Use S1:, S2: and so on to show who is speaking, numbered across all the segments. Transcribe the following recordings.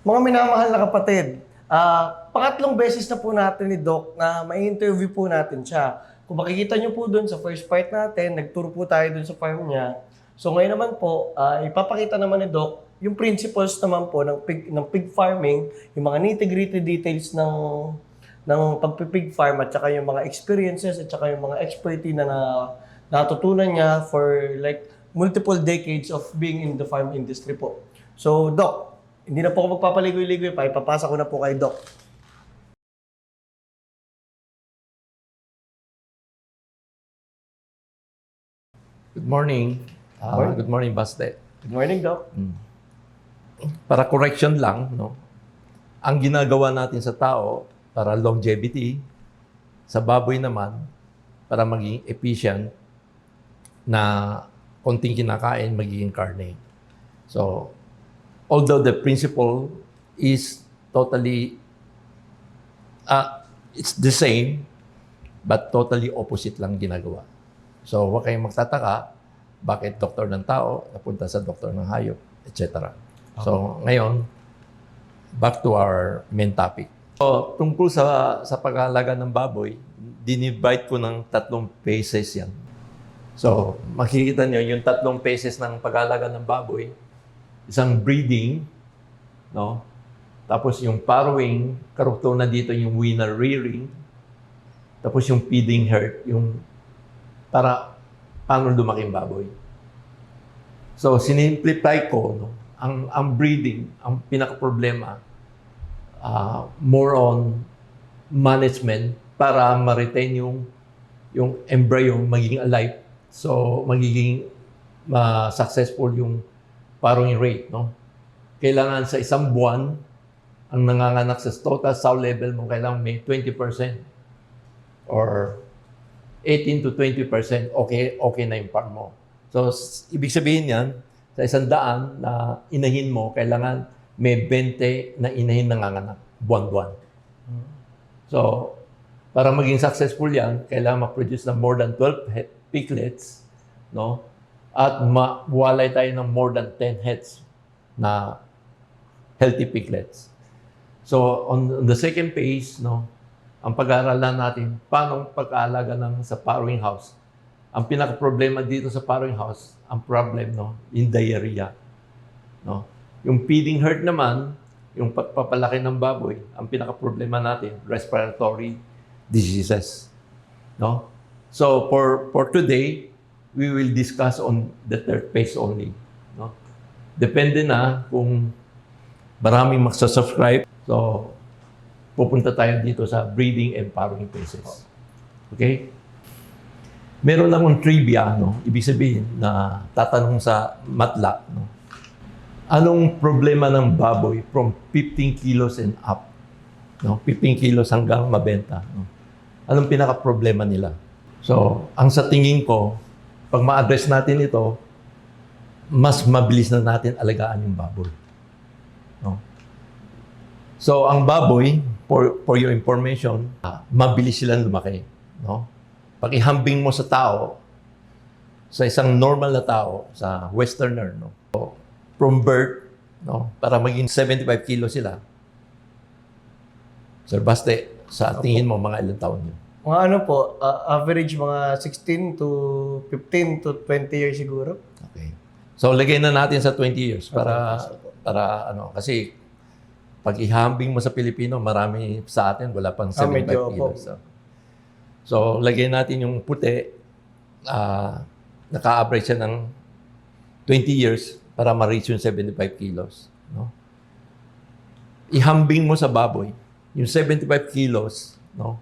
S1: Mga minamahal na kapatid, pangatlong beses na po natin ni Doc na ma-interview po natin siya. Kung makikita niyo po dun sa first part natin, nag-tour po tayo dun sa farm niya. So ngayon naman po, ipapakita naman ni Doc yung principles naman po ng pig farming, yung mga nitty-gritty details ng pagpipig farm at saka yung mga experiences at saka yung mga expertise na natutunan niya for like multiple decades of being in the farm industry po. So, Doc, hindi na po ako magpapaligoy-ligoy pa. Ipapasa ko na po kay Doc.
S2: Good morning.
S1: Morning.
S2: Good morning, Baste.
S1: Good morning, Doc.
S2: Para correction lang, no? Ang ginagawa natin sa tao para longevity, sa baboy naman, para maging efficient na konting kinakain, magiging karne. So, although the principle is totally, it's the same, but totally opposite lang ginagawa. So, huwag kayong magtataka, bakit doktor ng tao, napunta sa doktor ng hayop, etc. So, ngayon, back to our main topic. So, tungkol sa pag-aalaga ng baboy, dinivide ko ng 3 phases yan. So, makikita nyo yung 3 phases ng pag-aalaga ng baboy. Isang breeding, no? Tapos yung farrowing, karugtong na dito yung winter rearing. Tapos yung feeding herd, yung para paano lumaki yung baboy. So, sinimplify ko, no? Ang breeding, ang pinaka-problema, more on management para ma-retain yung embryo magiging alive. So, magiging successful yung farrowing rate, no? Kailangan sa isang buwan, ang nanganganak sa total sow level mo, kailangan may 20% or 18 to 20%, okay na yung farm mo. So, ibig sabihin yan, sa 100 na inahin mo, kailangan may 20 na inahin nanganganak, buwan-buwan. So, para maging successful yan, kailangan ma-produce ng more than 12 piglets, no? At mawalay tayo ng more than 10 heads na healthy piglets. So, on the second phase, no, ang pag-aaralan natin, paano pag-aalaga sa farrowing house. Ang pinaka-problema dito sa farrowing house, ang problem, no, yung diarrhea. No? Yung feeding herd naman, yung pagpapalaki ng baboy, ang pinaka-problema natin, respiratory diseases. No? So, for today, we will discuss on the third phase only. No? Depende na kung maraming magsa-subscribe. So, pupunta tayo dito sa breeding and farrowing phases. Okay? Meron akong trivia, no? Ibig sabihin na tatanong sa matla, no? Anong problema ng baboy from 15 kilos and up? No? 15 kilos hanggang mabenta. No? Anong pinaka-problema nila? So, ang sa tingin ko, pag ma-address natin ito, mas mabilis na natin alagaan yung baboy. No? So, ang baboy, for your information, mabilis silang lumaki. No? Pag ihambing mo sa tao, sa isang normal na tao, sa westerner, no? So, from birth, no? Para maging 75 kilos sila, Sir Baste, sa tingin mo, mga ilang taon yun?
S1: Mga ano po, average mga 16 to 15 to 20 years siguro.
S2: Okay. So, lagay na natin sa 20 years para ano, kasi pag ihambing mo sa Pilipino, marami sa atin, wala pang 75
S1: medyo
S2: kilos. So, lagay natin yung puti, naka-average siya ng 20 years para ma-reach yung 75 kilos. No? Ihambing mo sa baboy, yung 75 kilos, no?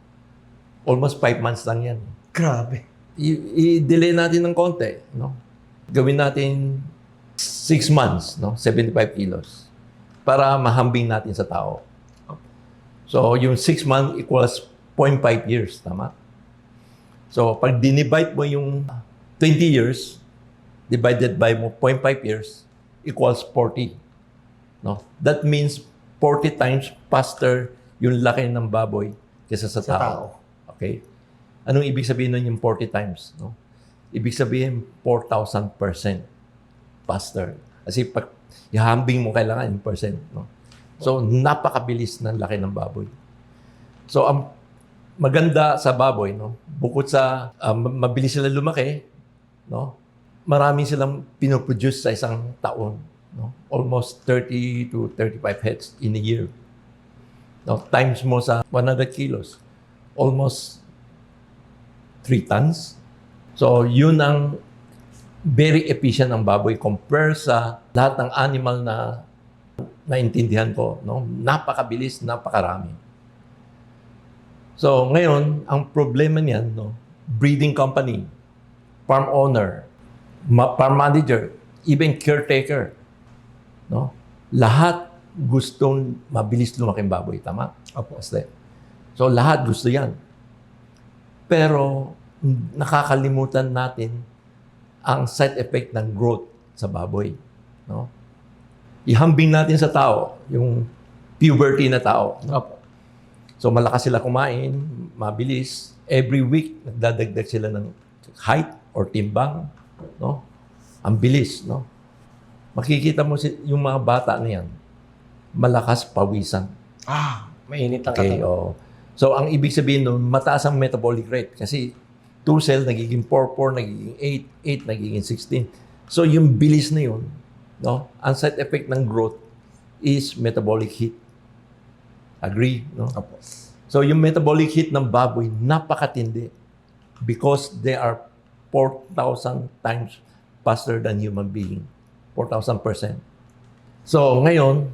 S2: Almost 5 months lang yan.
S1: Grabe.
S2: I-delay natin ng konti. No? Gawin natin 6 months, no? 75 kilos. Para mahambing natin sa tao. So, yung 6 months equals 0.5 years. Tama? So, pag dinivide mo yung 20 years, divided by mo 0.5 years, equals 40. No? That means 40 times faster yung laki ng baboy kaysa sa tao. Okay? Anong ibig sabihin nun yung 40 times? No? Ibig sabihin 4,000% faster. Kasi pag ihambing mo kailangan yung percent. No? So, napakabilis ng laki ng baboy. So, ang maganda sa baboy, no, bukod sa mabilis sila lumaki, no, marami silang pinoproduce sa isang taon. No? Almost 30 to 35 heads in a year. No, times mo sa 100 kilos. Almost 3 tons. So, yun ang very efficient ng baboy compare sa lahat ng animal na naintindihan ko. No? Napakabilis, napakarami. So, ngayon, ang problema niyan, no, breeding company, farm owner, farm manager, even caretaker, no? Lahat gustong mabilis lumaking baboy, tama?
S1: Opo.
S2: So, lahat gusto yan. Pero, nakakalimutan natin ang side effect ng growth sa baboy. No? Ihambing natin sa tao, yung puberty na tao. No?
S1: Opo.
S2: So, malakas sila kumain, mabilis. Every week, nagdadagdag sila ng height or timbang. No? Ang bilis. No? Makikita mo yung mga bata na yan, malakas pawisan.
S1: Mainit ang
S2: Okay,
S1: katawan.
S2: So, ang ibig sabihin nun, mataas ang metabolic rate. Kasi 2 cell, nagiging 4, 4, nagiging 8, 8, nagiging 16. So, yung bilis na yun, no? Ang side effect ng growth is metabolic heat. Agree? No?
S1: Opo.
S2: So, yung metabolic heat ng baboy, napakatindi because they are 4,000 times faster than human being. 4,000%. So, ngayon,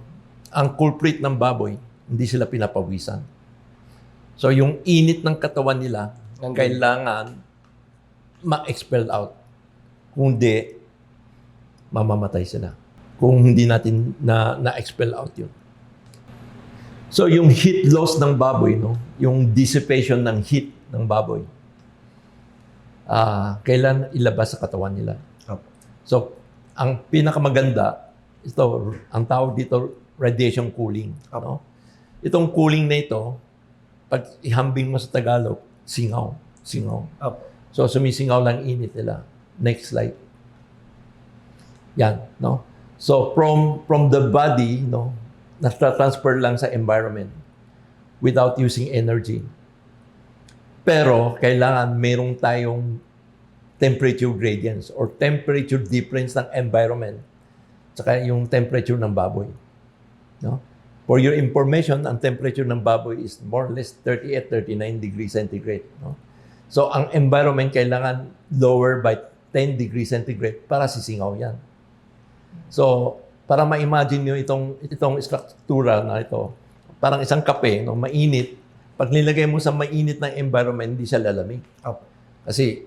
S2: ang culprit ng baboy, hindi sila pinapawisan. So, yung init ng katawan nila, kailangan ma-expel out. Kung di, mamamatay sila. Kung hindi natin na-expel out yun. So, yung heat loss ng baboy, no? Yung dissipation ng heat ng baboy, kailan ilabas sa katawan nila.
S1: Opo.
S2: So, ang pinakamaganda, ito, ang tawag dito, radiation cooling. No? Itong cooling na ito, pag ihambing mo sa Tagalog, singaw. Singaw.
S1: Opo.
S2: So, sumisingaw lang init nila. Next slide. Yan, no? So, from the body, no, nasa-transfer lang sa environment without using energy. Pero, kailangan merong tayong temperature gradients or temperature difference ng environment saka yung temperature ng baboy. No? For your information, ang temperature ng baboy is more or less 38-39 degrees centigrade. No? So, ang environment kailangan lower by 10 degrees centigrade para sisingaw yan. So, para ma-imagine nyo itong struktura na ito, parang isang kape, no, mainit, pag nilagay mo sa mainit na environment, hindi siya lalamig.
S1: Opo.
S2: Kasi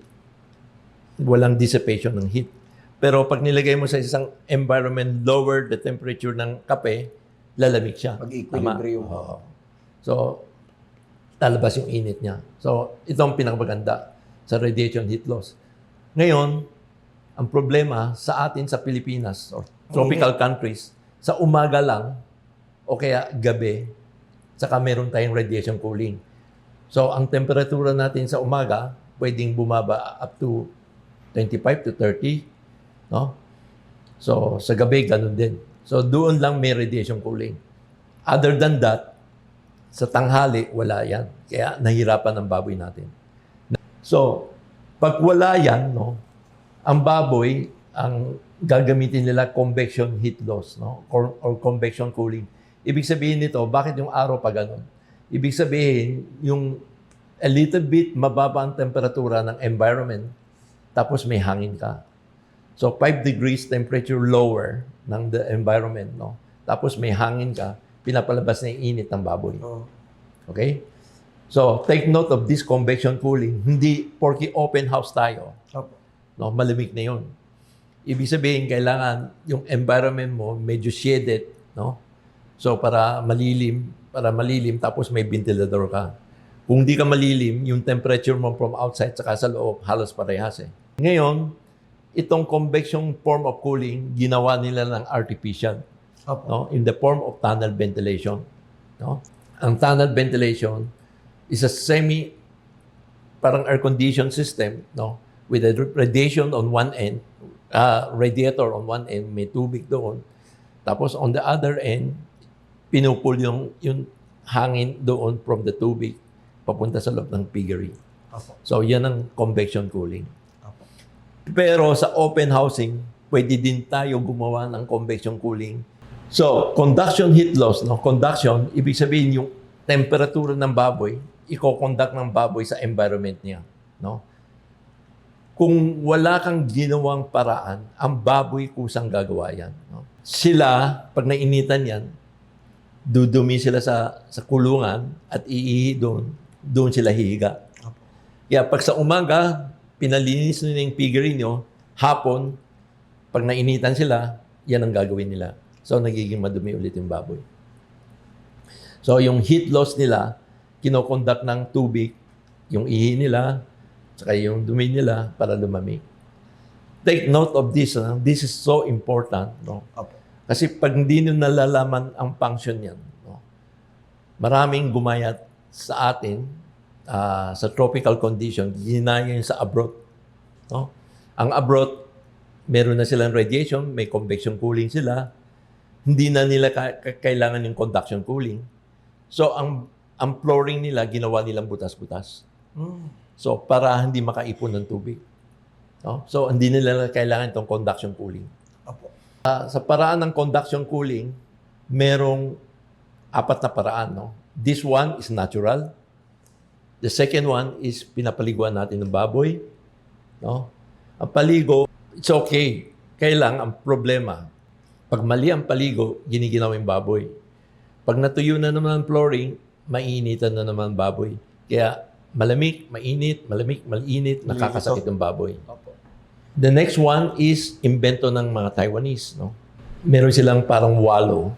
S2: walang dissipation ng heat. Pero pag nilagay mo sa isang environment, lower the temperature ng kape, lalamig siya.
S1: Mag-equilibrium.
S2: Tama? Oo. So, lalabas yung init niya. So, ito ang pinakamaganda sa radiation heat loss. Ngayon, ang problema sa atin sa Pilipinas or tropical countries, sa umaga lang o kaya gabi, saka meron tayong radiation cooling. So, ang temperatura natin sa umaga, pwedeng bumaba up to 25 to 30. No? So, sa gabi, ganun din. So, doon lang may radiation cooling. Other than that, sa tanghali, wala yan. Kaya nahirapan ang baboy natin. So, pag wala yan, no, ang baboy, ang gagamitin nila convection heat loss, no, or convection cooling. Ibig sabihin nito, bakit yung araw pa ganun? Ibig sabihin, yung a little bit mababa ang temperatura ng environment, tapos may hangin ka. So, 5 degrees temperature lower ng the environment, no? Tapos may hangin ka, pinapalabas na yung init ng baboy.
S1: Oh.
S2: Okay? So, take note of this convection cooling. Hindi porky open house tayo.
S1: Opo.
S2: No? Malamig na yun. Ibig sabihin, kailangan yung environment mo medyo shaded, no? So, para malilim, tapos may ventilador ka. Kung di ka malilim, yung temperature mo from outside saka sa loob, halos parehas eh. Ngayon, itong convection form of cooling, ginawa nila ng artificial,
S1: Opo.
S2: no? In the form of tunnel ventilation. No? Ang tunnel ventilation is a parang air-conditioned system, no? With a radiation on one end, radiator on one end, may tubig doon. Tapos on the other end, pinupul yung hangin doon from the tubig papunta sa loob ng piggery.
S1: Opo.
S2: So, yan ang convection cooling.
S1: Opo.
S2: Pero sa open housing, pwede din tayo gumawa ng convection cooling. So, conduction heat loss, no? Conduction, ibig sabihin yung temperatura ng baboy, i-conduct ng baboy sa environment niya, no? Kung wala kang ginawang paraan, ang baboy kusang gagawa yan, no? Sila, pag nainitan yan, dudumi sila sa kulungan at iihi doon sila hihiga. Kaya pag sa umaga, pinalinis nyo na yung piggery nyo, hapon, pag nainitan sila, yan ang gagawin nila. So, nagiging madumi ulit yung baboy. So, yung heat loss nila, kinokonduct ng tubig, yung ihi nila, saka yung dumi nila para lumamig. Take note of this. This is so important. No?
S1: Opo.
S2: Kasi pag hindi nyo nalalaman ang function yan, no? Maraming gumayat sa atin sa tropical condition, ginaya yun sa abroad. No? Ang abroad, meron na silang radiation, may convection cooling sila, hindi na nila kailangan yung conduction cooling. So, ang flooring nila, ginawa nilang butas-butas. So, para hindi makaipon ng tubig. No? So, hindi nila kailangan itong conduction cooling.
S1: Opo.
S2: Sa paraan ng conduction cooling, merong 4 na paraan. No? This one is natural. The second one is pinapaliguan natin ng baboy. No? Ang paligo, it's okay. Kailang ang problema, pag mali ang paligo, giniginaw yung baboy. Pag natuyo na naman ang flooring, maininitan na naman ang baboy. Kaya malamig, mainit, malamig, mainit, nakakasakit yung baboy.
S1: Opo.
S2: The next one is invento ng mga Taiwanese. No? Meron silang parang wallow.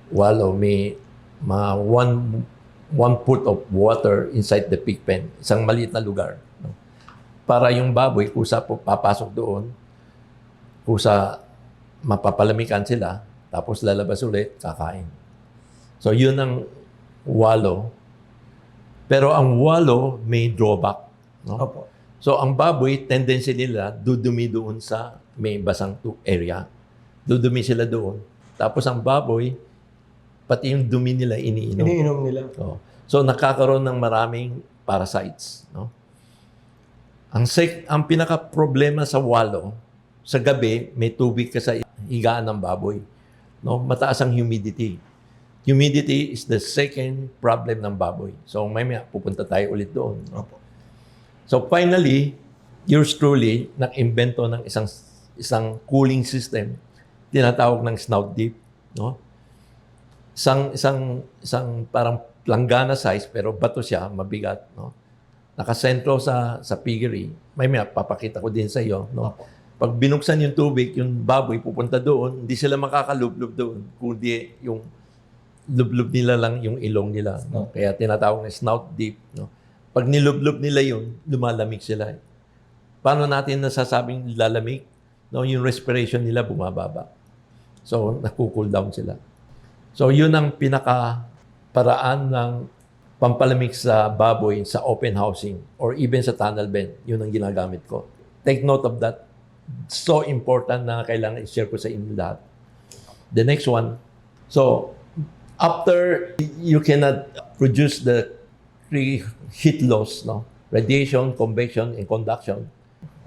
S2: Wallow, may mga one foot of water inside the pig pen. Isang maliit na lugar. No? Para yung baboy, kusa po papasok doon, kusa mapapalamikan sila, tapos lalabas ulit, kakain. So, yun ang wallow. Pero ang wallow may drawback. No?
S1: Opo.
S2: So, ang baboy, tendency nila, dudumi doon sa may basang area. Dudumi sila doon. Tapos ang baboy, pati yung dumi nila iniinom.
S1: Iniinom nila.
S2: So, nakakaroon ng maraming parasites. No? Ang pinaka-problema sa wallow, sa gabi, may tubig ka sa higaan ng baboy. No? Mataas ang humidity. Humidity is the second problem ng baboy. So, may pupunta tayo ulit doon. No?
S1: Opo.
S2: So finally, yours truly, nag-invento ng isang cooling system, tinatawag ng snout dip, no? Isang parang planggana size pero bato siya, mabigat, no? Nakasentro sa piggery. May papakita ko din sa iyo, no? Pag binuksan yung tubig, yung baboy pupunta doon, hindi sila makakalublob doon, kundi yung lublob nila lang yung ilong nila, no? Kaya tinatawag ng snout dip, no? Pag nilublob nila yun, lumalamig sila. Paano natin nasasabing lalamig? No, yung respiration nila bumababa. So, naku-cool down sila. So, yun ang pinaka-paraan ng pampalamig sa baboy sa open housing or even sa tunnel vent. Yun ang ginagamit ko. Take note of that. So important na kailangan i-share ko sa inyo lahat. The next one. So, after you cannot produce the 3 heat loss, no? Radiation, convection, and conduction.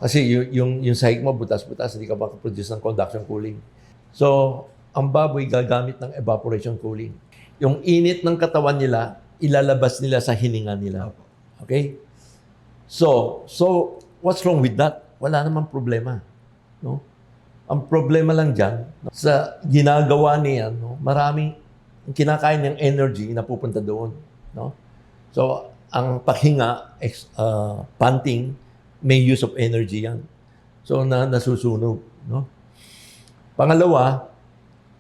S2: Kasi yung sahig mo, butas-butas, hindi ka makaproduce ng conduction cooling. So, ang baboy gagamit ng evaporation cooling. Yung init ng katawan nila, ilalabas nila sa hininga nila. Okay? So what's wrong with that? Wala namang problema. No? Ang problema lang dyan, no? Sa ginagawa niya, no? Maraming kinakain ng energy na pupunta doon. No? So, ang paghinga, panting, may use of energy yan. So, nasusunog. No? Pangalawa,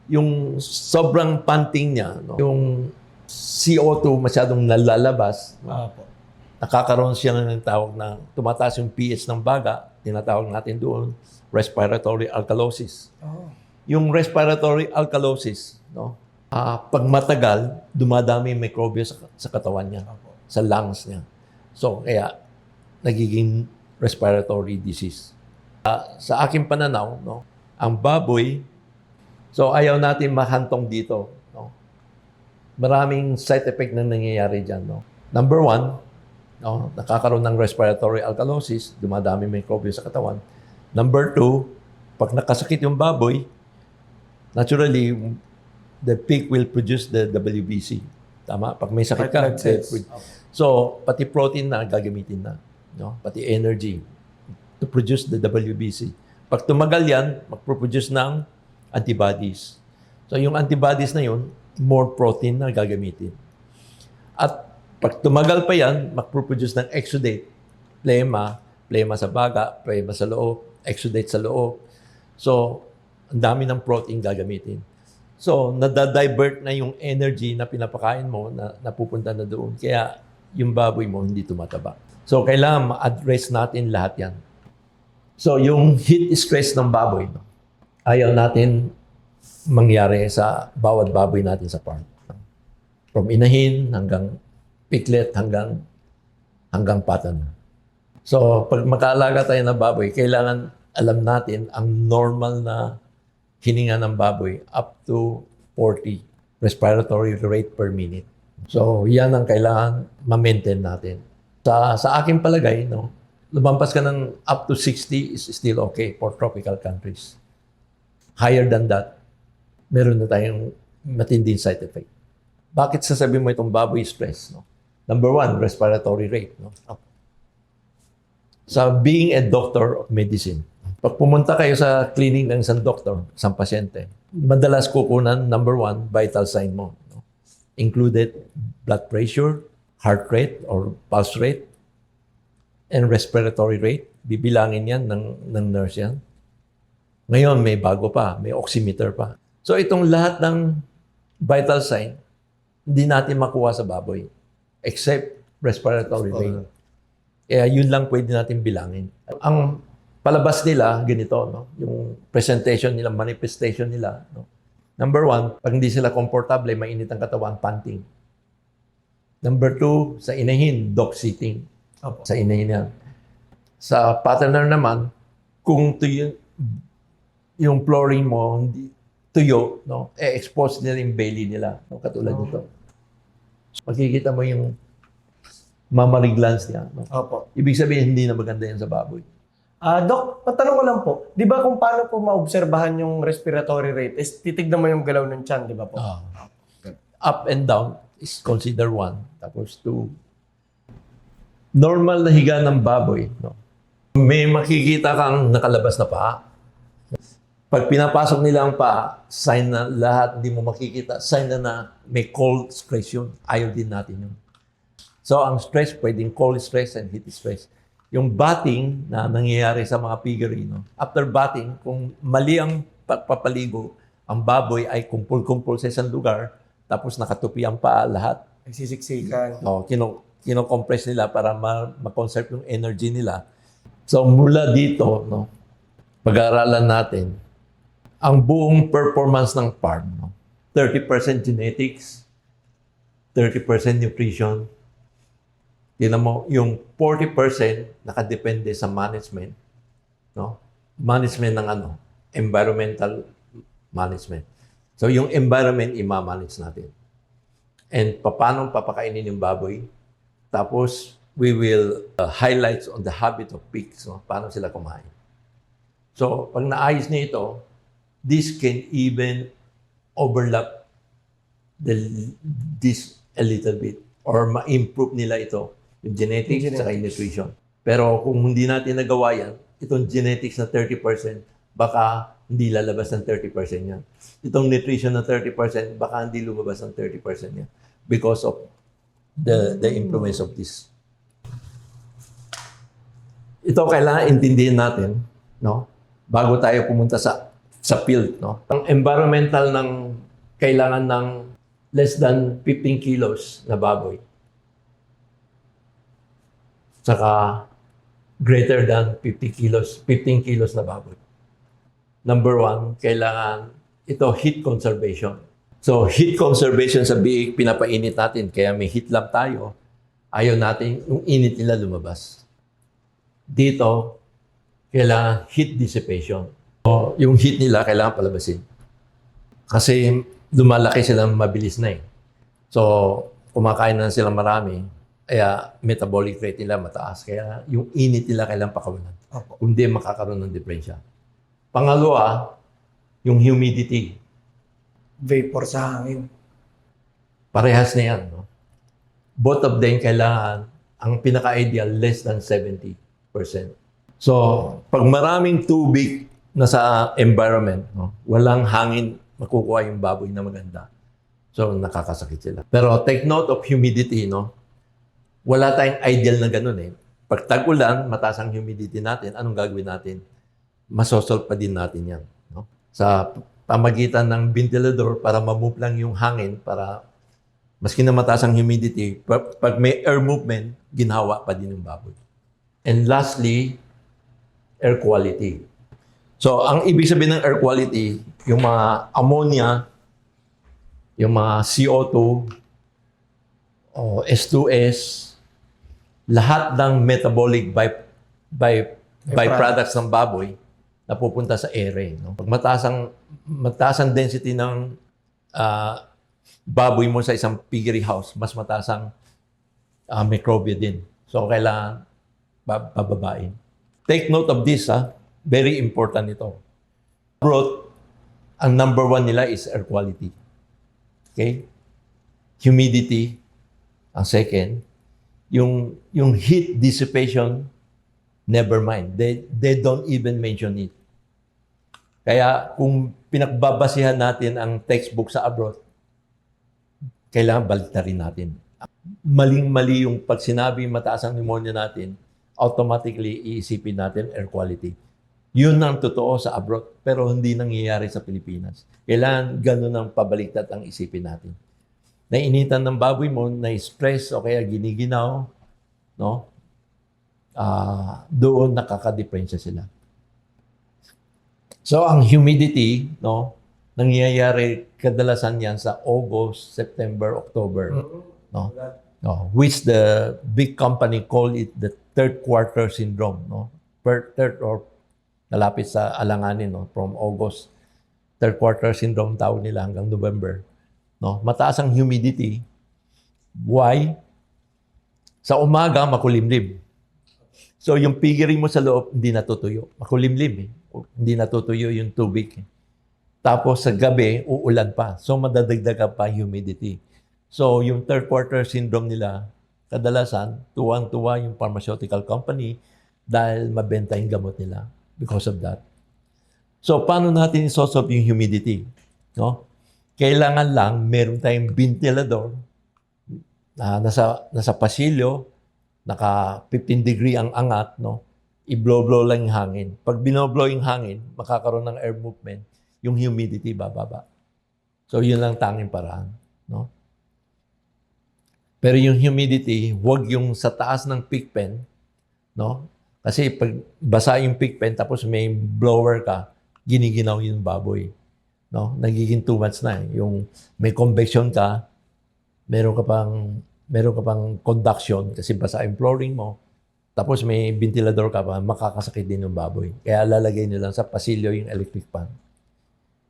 S2: yung sobrang panting niya, no? Yung CO2 masyadong nalalabas, no? Nakakaroon siya ng tawag na tumataas yung pH ng baga, tinatawag natin doon, respiratory alkalosis. Yung respiratory alkalosis, no? Pag matagal, dumadami yung microbio sa katawan niya, sa lungs niya. So, kaya nagiging respiratory disease. Sa aking pananaw, no, ang baboy, so ayaw natin mahantong dito. No? maraming side effect na nangyayari dyan. No? Number one, no, nakakaroon ng respiratory alkalosis, dumadami microbial sa katawan. Number two, pag nakasakit yung baboy, naturally, the pig will produce the WBC. Tama? Pag may sakit ka,
S1: White blood cells.
S2: so pati protein na gagamitin na. No? Pati energy to produce the WBC. Pag tumagal yan, magproduce ng antibodies. So yung antibodies na yun, more protein na gagamitin. At pag tumagal pa yan, magproduce ng exudate. Plema sa baga, plema sa loob, exudate sa loob. So, ang dami ng protein gagamitin. So, nadadivert na yung energy na pinapakain mo na napupunta na doon. Kaya, yung baboy mo hindi tumataba. So, kailangan ma-address natin lahat yan. So, yung heat stress ng baboy, no? Ayaw natin mangyari sa bawat baboy natin sa farm. From inahin hanggang piglet hanggang patan. So, pag makaalaga tayo ng baboy, kailangan alam natin ang normal na hininga ng baboy up to 40 respiratory rate per minute. So, yan ang kailangan ma-maintain natin. Sa aking palagay, no, lumampas ka ng up to 60 is still okay for tropical countries. Higher than that, meron na tayong matinding side effect. Bakit sasabihin mo itong baboy stress? No? Number one, respiratory rate. No? Sa being a doctor of medicine, pag pumunta kayo sa clinic ng isang doktor, isang pasyente, madalas kukunan, number one, vital sign mo. No? Included blood pressure, heart rate or pulse rate, and respiratory rate. Bibilangin yan ng nurse yan. Ngayon, may bago pa, may oximeter pa. So itong lahat ng vital sign, hindi natin makuha sa baboy except respiratory rate. Kaya yun lang pwede natin bilangin. Ang palabas nila, ganito, no? Yung presentation nila, manifestation nila. No? Number one, pag hindi sila komportable, mainit ang katawan, panting. Number two, sa inahin, dog sitting. Sa inahin yan. Sa patterner naman, kung yung flooring mo, hindi tuyo, no? Expose nila yung belly nila. No? Katulad nito. Makikita mo yung mammary glands niya. No?
S1: Opo.
S2: Ibig sabihin, hindi na maganda yan sa baboy.
S1: Doc, matanong ko lang po, di ba kung paano po maobserbahan yung respiratory rate, is titignan mo yung galaw ng tiyan, di ba po?
S2: Up and down is consider 1. Tapos 2. Normal na higa ng baboy. No? May makikita kang nakalabas na paa. Pag pinapasok nila ang paa, sign na lahat hindi mo makikita, sign na may cold stress yun. Ayaw din natin yun. So, ang stress, pwedeng cold stress and heat stress. Yung batting na nangyayari sa mga piggery, no? After batting, kung mali ang pagpapaligo, ang baboy ay kumpul-kumpul sa isang lugar, tapos nakatupi ang paa lahat.
S1: Nagsisiksikan.
S2: Kinocompress nila para ma-conserve yung energy nila. So, mula dito, no, pag-aaralan natin, ang buong performance ng farm, no, 30% genetics, 30% nutrition. Tingnan mo, yung 40% nakadepende sa management. No? Management ng environmental management. So, yung environment, ima-manage natin. And paano papakainin yung baboy? Tapos, we will highlight on the habit of pigs. No? Paano sila kumain. So, pag naayos niya ito, this can even overlap this a little bit or ma-improve nila ito, yung genetics at nutrition. Pero kung hindi natin nagawa yan, itong genetics na 30%, baka hindi lalabas ng 30% yan. Itong nutrition na 30%, baka hindi lumabas ng 30% yan because of the influence of this. Ito kailangan intindihin natin, no? Bago tayo pumunta sa field, no? Ang environmental ng kailangan ng less than 15 kilos na baboy. Saka greater than 15 kilos na baboy. Number one, kailangan ito heat conservation. So heat conservation sa biik, pinapainit natin. Kaya may heat lamp tayo. Ayaw natin yung init nila lumabas. Dito, kailangan heat dissipation. So, yung heat nila, kailangan palabasin. Kasi lumalaki sila mabilis na eh. So, kumakain na sila marami, kaya metabolic rate nila mataas. Kaya yung init nila kailangan pakawalan.
S1: Opo.
S2: Kung di, makakaroon ng diferensya. Pangalawa, yung humidity.
S1: Vapor sa hangin.
S2: Parehas na yan. No? Both of them kailangan, ang pinaka-ideal, less than 70%. So, pag maraming tubig na sa environment, no, walang hangin, makukuha yung baboy na maganda. So, nakakasakit sila. Pero take note of humidity, no? Wala tayong ideal na ganun eh. Pag tag-ulan, mataas ang humidity natin, anong gagawin natin? Masosolve pa din natin yan. No? Sa pamagitan ng ventilador para ma-move lang yung hangin para maski na mataas ang humidity, pag may air movement, ginhawa pa din yung baboy. And lastly, air quality. So, ang ibig sabihin ng air quality, yung mga ammonia, yung mga CO2, o S2S, lahat ng metabolic byproducts ng baboy na pupunta sa ere. No? Pag mataas ang density ng baboy mo sa isang piggery house, mas mataas ang microbia din. So, kailangan bababain. Take note of this, very important ito. Broth, ang number one nila is air quality. Okay? Humidity, ang second. Yung heat dissipation, never mind. They don't even mention it. Kaya kung pinagbabasihan natin ang textbook sa abroad, kailangan baliktarin natin. Maling-mali yung pag sinabi mataas ang pneumonia natin, automatically iisipin natin air quality. Yun ang totoo sa abroad, pero hindi nangyayari sa Pilipinas. Kailangan ganun ang pabaliktad ang isipin natin. Nainitan ng baboy mo, na-stress o kaya giniginaw, no? Doon nakakadiferensya sila. So, ang humidity, no? Nangyayari kadalasan yan sa August, September, October. No? No, which the big company call it the third quarter syndrome, no? Third or nalapit sa alanganin, no? From August, third quarter syndrome tawag nila hanggang November, no? Mataas ang humidity. Why? Sa umaga makulimlim. So yung piggery mo sa loob hindi natutuyo, makulimlim eh. Hindi natutuyo yung tubig. Tapos sa gabi uulan pa. So madadagdagan pa humidity. So, yung third quarter syndrome nila, kadalasan, tuwang-tuwa yung pharmaceutical company dahil mabenta yung gamot nila because of that. So, paano natin isosolve yung humidity? No? Kailangan lang, meron tayong ventilador na nasa pasilyo, naka 15 degree ang angat, no? I-blow-blow lang yung hangin. Pag binoblow yung hangin, makakaroon ng air movement, yung humidity bababa. So, yun lang tanging paraan. No? Pero yung humidity, huwag yung sa taas ng pig pen, no? Kasi pag basa yung pig pen tapos may blower ka, giniginaw yung baboy, no? Nagiging too much na eh. Yung may convection ka, meron ka pang conduction kasi basa yung flooring mo. Tapos may ventilador ka pa, makakasakit din yung baboy. Kaya lalagay nyo lang sa pasilyo yung electric fan.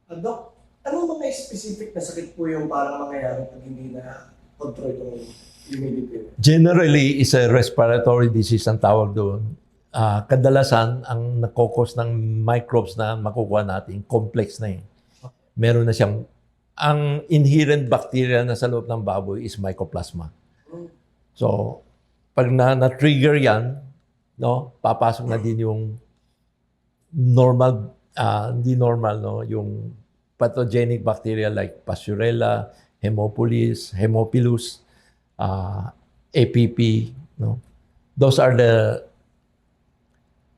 S1: Dok, anong mga specific na sakit po yung parang mangyayari pag hindi na control yung humidity?
S2: Generally, is a respiratory disease ang tawag doon. Kadalasan, ang nakokos ng microbes na makukuha natin, complex na eh. Meron na siyang, ang inherent bacteria na sa loob ng baboy is mycoplasma. So, pag na-trigger yan, no, papasok na din yung normal, hindi normal, no, yung pathogenic bacteria like Pasteurella, Haemophilus, APP, no? Those are the,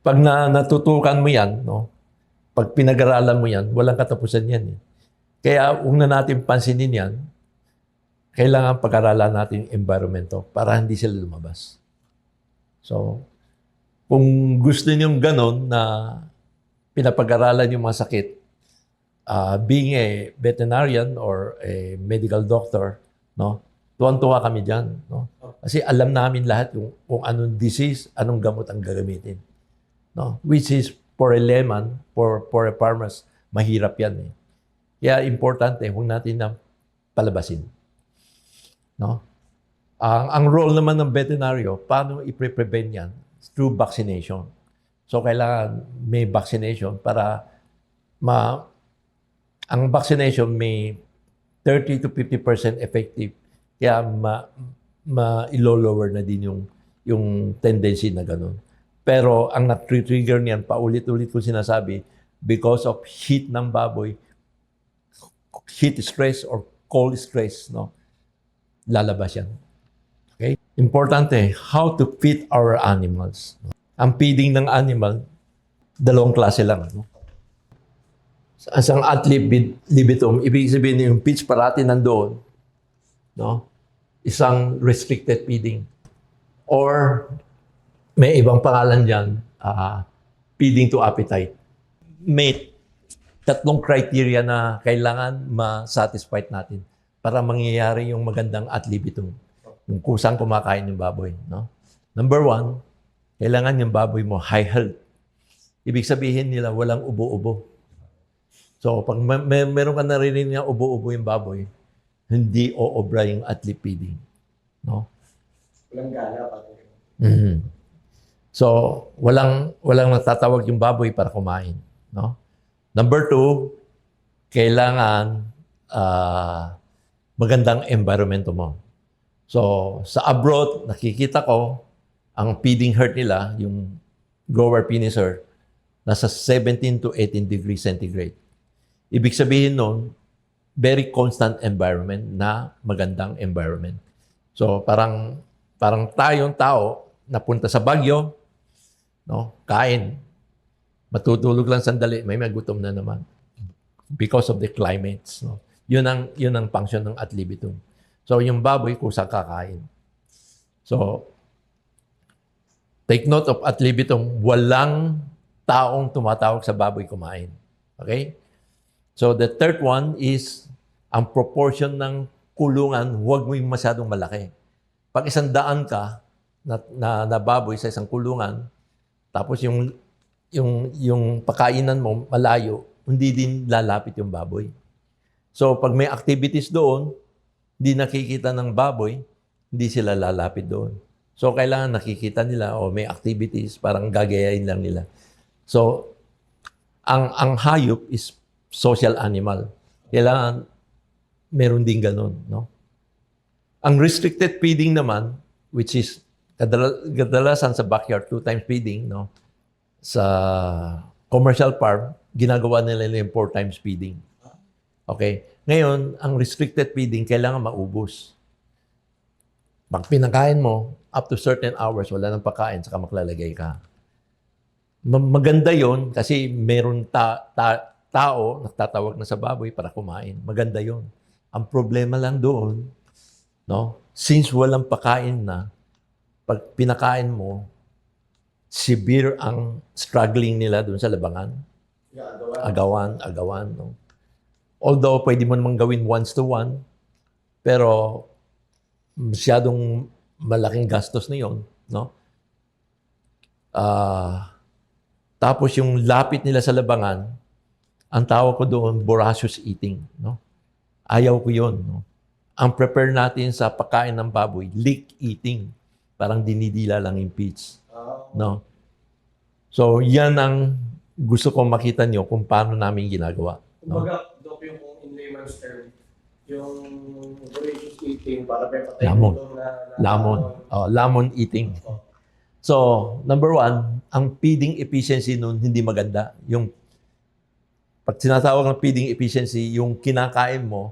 S2: pag natutukan mo yan, no? Pag pinag-aralan mo yan, walang katapusan yan. Eh. Kaya huwag na natin pansinin yan, kailangan pag-aralan natin yung environment para hindi sila lumabas. So, kung gusto niyong ganon na pinapag-aralan yung mga sakit, being a veterinarian or a medical doctor, no? Tuwan-tuwa kami dyan. No? Kasi alam namin lahat kung anong disease, anong gamot ang gagamitin. No? Which is, for a layman, for a farmers, mahirap yan. Eh. Kaya importante, huwag natin na palabasin. No? Ang role naman ng veterinaryo, paano i-prevent yan? Through vaccination. So, kailangan may vaccination para ang vaccination may 30 to 50% effective. Kaya ilo-lower na din yung tendency na ganun. Pero ang nag-trigger niyan, paulit-ulit ko sinasabi, because of heat ng baboy, heat stress or cold stress, no? Lalabas yan. Okay? Importante, how to feed our animals. Ang feeding ng animal, dalawang klase lang. No? Ang ad libitum, ibig sabihin yung feeds parati nandoon, no? Isang restricted feeding. Or may ibang pangalan dyan, feeding to appetite. May tatlong criteria na kailangan ma-satisfied natin para mangyayari yung magandang ad libitum. Yung kusang kumakain yung baboy. No? Number 1, kailangan yung baboy mo high health. Ibig sabihin nila walang ubo-ubo. So, pag meron ka narinig na ubo-ubo yung baboy, hindi oobra yung ad lib feeding. No?
S1: Walang gana pa.
S2: Mm-hmm. So, walang natatawag yung baboy para kumain. No? Number 2, kailangan magandang environment mo. So, sa abroad, nakikita ko, ang feeding herd nila, yung grower finisher, nasa 17 to 18 degrees centigrade. Ibig sabihin nun, very constant environment na magandang environment. So, parang tayong tao, napunta sa Baguio, no? Kain. Matutulog lang sandali, may magutom na naman. Because of the climates. No? Yun ang function ng ad libitum. So, yung baboy, kusang kakain. So, take note of ad libitum, walang taong tumatawag sa baboy kumain. Okay? So, the third one is, ang proportion ng kulungan, huwag mo yung masyadong malaki. Pag 100 ka na baboy sa isang kulungan, tapos yung pakainan mo malayo, hindi din lalapit yung baboy. So, pag may activities doon, hindi nakikita ng baboy, hindi sila lalapit doon. So, kailangan nakikita nila o may activities, parang gagayain lang nila. So, ang hayop is social animal. Kailangan meron din ganun, no? Ang restricted feeding naman, which is kadalasan sa backyard, 2 times feeding, no? Sa commercial farm, ginagawa nila yung 4 times feeding. Okay? Ngayon, ang restricted feeding, kailangan maubos. Pag pinakain mo, up to certain hours, wala nang pagkain, saka maklalagay ka. Maganda yon kasi meron tao nagtatawag na sa baboy para kumain. Maganda yon. Ang problema lang doon, no? Since walang pagkain na, pag pinakain mo, severe ang struggling nila doon sa labangan. Agawan, no? Although, pwede mo namang gawin 1-to-1, pero masyadong malaking gastos na yun, no? Tapos yung lapit nila sa labangan, ang tawag ko doon, voracious eating, no? Ayaw ko yun, no? Ang prepare natin sa pagkain ng baboy, lick eating. Parang dinidila lang yung feeds, no? So, yan ang gusto kong makita nyo kung paano namin ginagawa. No?
S1: Kumbaga, Doc, yung in layman's term, yung voracious eating para may patay
S2: Lamon.
S1: na
S2: Lamon eating. So, number 1, ang feeding efficiency nun hindi maganda. Yung pag sinatawag ng feeding efficiency, yung kinakain mo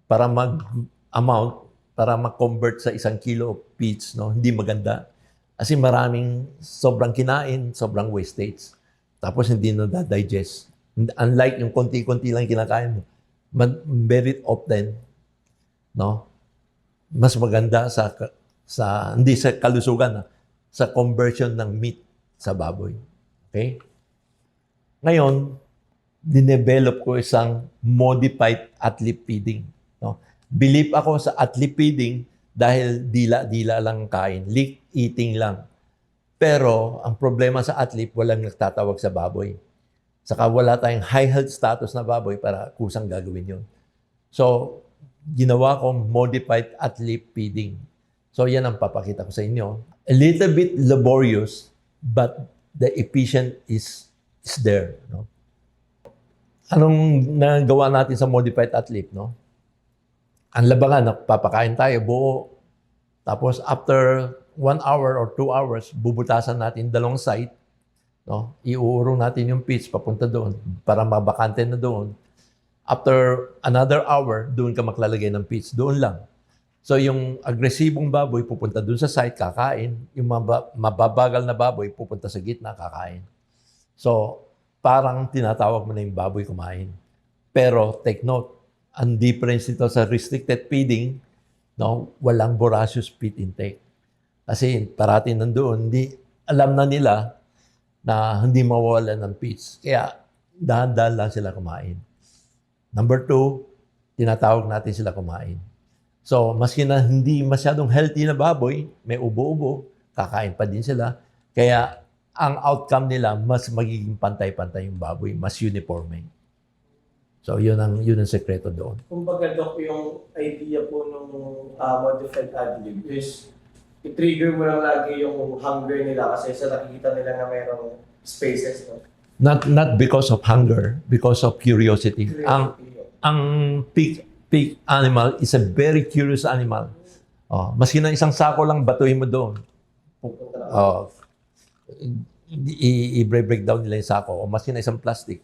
S2: para mag-amount, para mag-convert sa 1 kilo of feeds, no, hindi maganda. Kasi maraming sobrang kinain, sobrang wastage. Tapos hindi na digest. Unlike yung konti-konti lang kinakain mo, very often, no, mas maganda sa hindi sa kalusugan, sa conversion ng meat sa baboy. Okay? Ngayon, dinevelop ko isang modified ad lib feeding. No? Believe ako sa ad lib feeding dahil dila-dila lang kain, lick eating lang. Pero ang problema sa ad lib, walang nagtatawag sa baboy. Saka wala tayong high health status na baboy para kusang gagawin yun. So, ginawa kong modified at-lip feeding. So yan ang papakita ko sa inyo. A little bit laborious, but the efficient is there. No? Anong nagawa natin sa modified at-lip? No? Ang labangan, papakain tayo buo. Tapos after 1 hour or 2 hours, bubutasan natin dalawang side. No? Iuurong natin yung pitch papunta doon para mabakante na doon. After another hour, doon ka maglalagay ng pitch. Doon lang. So yung agresibong baboy pupunta doon sa side, kakain. Yung mababagal na baboy pupunta sa gitna, kakain. So parang tinatawag mo na yung baboy kumain. Pero take note, ang difference nito sa restricted feeding, no, walang voracious feed intake. Kasi parati nandoon, alam na nila na hindi mawawala ng feeds. Kaya dahan-dahan lang sila kumain. Number 2, tinatawag natin sila kumain. So, maski na hindi masyadong healthy na baboy, may ubo-ubo, kakain pa din sila. Kaya ang outcome nila, mas magiging pantay-pantay yung baboy, mas uniforme. So, yun ang sekreto doon.
S1: Kumbaga, Doc, yung idea po ng modified ad-lib is i-trigger mo lang lagi yung hunger nila kasi sa nakikita nila na mayroong spaces. No?
S2: Not because of hunger, because of curiosity. Ang pig animal is a very curious animal. Oh, maski na isang sako lang batuhin mo doon. Oh, i-break down nila yung sako o maski na isang plastic.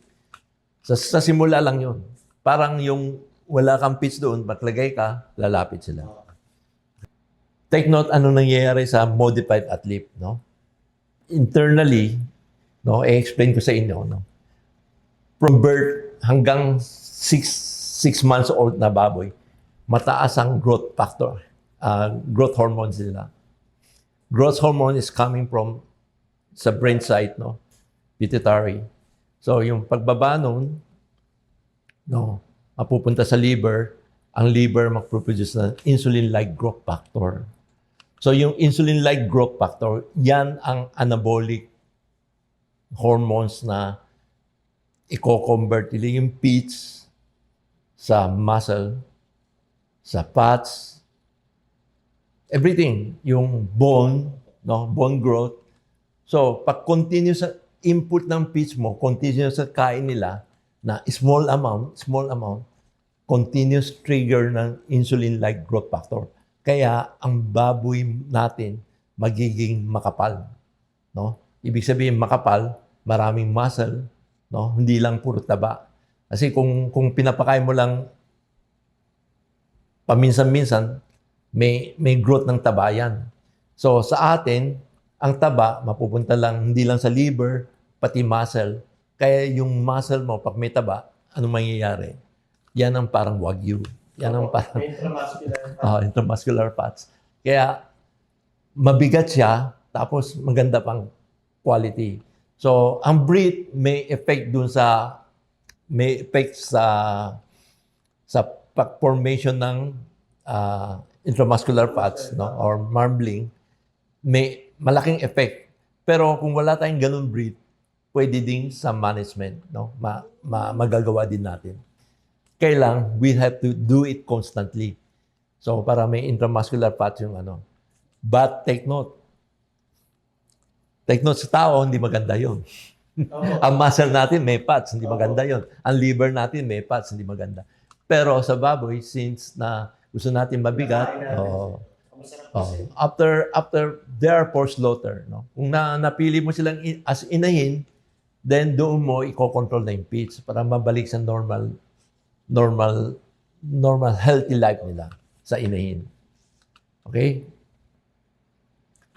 S2: Sa simula lang yun. Parang yung wala kang pitch doon, maglagay ka, lalapit sila. Take note ano nangyayari sa modified at-lip, no? Internally, no, i-explain ko sa inyo, no? From birth hanggang 6 months old na baboy, mataas ang growth factor, growth hormones nila. Growth hormone is coming from sa brain side, no? Pituitary. So, yung pagbaba nun, no, mapupunta sa liver, ang liver mag-produce ng insulin-like growth factor. So, yung insulin-like growth factor, yan ang anabolic hormones na i-convert nila yung fats sa muscle, sa fats, everything, yung bone, no, bone growth. So, pag continuous sa input ng fats mo, continuous sa kain nila, na small amount, continuous trigger ng insulin-like growth factor. Kaya ang baboy natin magiging makapal, no? Ibig sabihin makapal, maraming muscle, no? Hindi lang puro taba. Kasi kung pinapakain mo lang paminsan-minsan, may growth ng taba yan. So sa atin, ang taba mapupunta lang hindi lang sa liver, pati muscle. Kaya yung muscle mo, pag may taba, ano mangyayari? Yan ang parang wagyu. Yan ang parang intramuscular fats. Kaya mabigat siya, tapos maganda pang quality. So, ang breed may effect sa formation ng intramuscular fats, no, or marbling. May malaking effect. Pero kung wala tayong ganun breed, pwede din sa management, no? Magagawa din natin. Kailang we have to do it constantly. So para may intramuscular fat yung ano. But take note. Take note sa tao, hindi maganda yon. Ang muscle natin may fats, hindi maganda yon. Ang liver natin may fats, hindi maganda. Pero sa baboy, since na gusto natin mabigat, after therefore slaughter, no? Kung napili mo silang as inahin, then doon mo i-control na yung pitch para mabalik sa normal healthy life nila sa inahin. Okay?